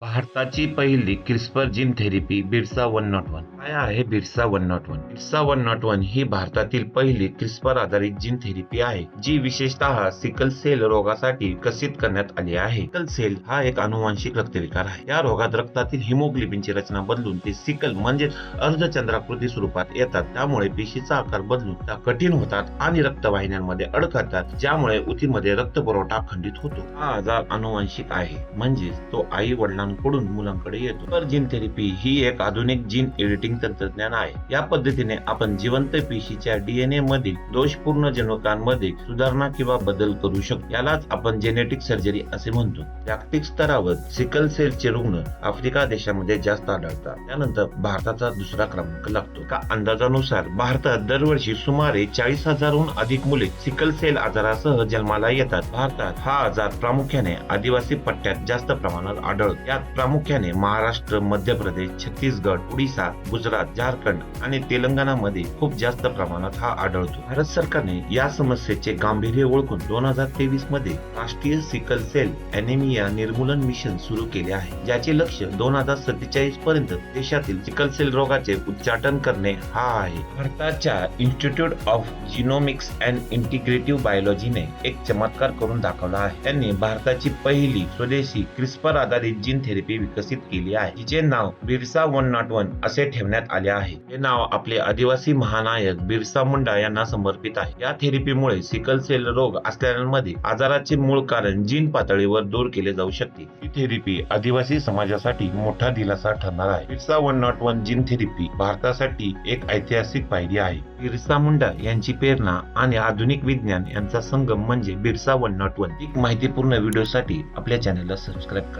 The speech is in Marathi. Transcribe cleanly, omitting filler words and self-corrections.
भारताची पहिली क्रिस्पर जीन थेरपी बिरसा 101. काय आहे बिरसा 101? बिरसा 101 ही भारतातील पहिली क्रिस्पर आधारित जीन थेरपी आहे, जी विशेषतः सिकल सेल रोगासाठी विकसित करण्यात आली आहे. सिकल सेल हा एक अनुवांशिक रक्तविकार आहे. या रोगात रक्तातील हिमोग्लोबिनची रचना बदलून ते सिकल म्हणजेच अर्धचंद्राकृती स्वरूपात येतात. त्यामुळे पेशीचा आकार बदलून त्या कठीण होतात आणि रक्तवाहिन्यांमध्ये अडकतात, ज्यामुळे उतीमध्ये रक्तपुरवठा खंडित होतो. हा आजार अनुवांशिक आहे, म्हणजेच तो आई वडिलांकडून मुलांकडे येतो. क्रिस्पर जीन थेरपी ही एक आधुनिक जीन एडिटिंग तंत्रज्ञान आहे. या पद्धतीने आपण जिवंत पेशीच्या डीएनए मधील दोषपूर्ण जनुकांमध्ये सुधारणा किंवा बदल करू शकतो. यालाच आपण जेनेटिक सर्जरी असे म्हणतो. जागतिक स्तरावर सिकल सेलचे रुग्ण आफ्रिका देशामध्ये जास्त आढळतात. त्यानंतर भारताचा दुसरा क्रमांक लागतो. एका अंदाजानुसार भारतात दरवर्षी सुमारे 40,000हून अधिक मुले सिकल सेल आजारासह जन्माला येतात. भारतात हा आजार प्रामुख्याने आदिवासी पट्ट्यात जास्त प्रमाणात आढळतो. यात प्रामुख्याने महाराष्ट्र, मध्य प्रदेश, छत्तीसगड, ओडिशा, गुजरात, झारखंड आणि तेलंगणामध्ये खूप जास्त प्रमाणात हा आढळतो. भारत सरकारने या समस्येचे गांभीर्य ओळखून 2023 मध्ये राष्ट्रीय सिकल सेल ॲनिमिया निर्मूलन मिशन सुरू केले आहे, ज्याचे लक्ष्य 2047 पर्यंत देशातील सिकल सेल रोगाचे उच्चाटन करणे हा आहे. भारताच्या institute of genomics and integrative बायोलॉजीने एक चमत्कार करून दाखवला आहे. त्यांनी भारताची पहिली स्वदेशी क्रिस्पर आधारित जीन थेरपी विकसित केली आहे, जिचे नाव बिरसा 101 असे ठेवण्यात आले आहे. हे नाव आपले आदिवासी महानायक बिरसा मुंडा यांना समर्पित आहे. या थेरपीमुळे सिकल सेल रोग असलेल्यांमध्ये आजाराचे मूळ कारण जीन पातळीवर दूर केले जाऊ शकते. ही थेरपी आदिवासी समाजासाठी मोठा दिलासा ठरणार आहे. बिरसा 101 जीन थेरपी भारतासाठी एक ऐतिहासिक पायरी आहे. बिरसा मुंडा यांची प्रेरणा आणि आधुनिक विज्ञान यांचा संगम म्हणजे बिरसा 101. एक माहितीपूर्ण व्हिडिओसाठी आपल्या चॅनलला सबस्क्राईब करा.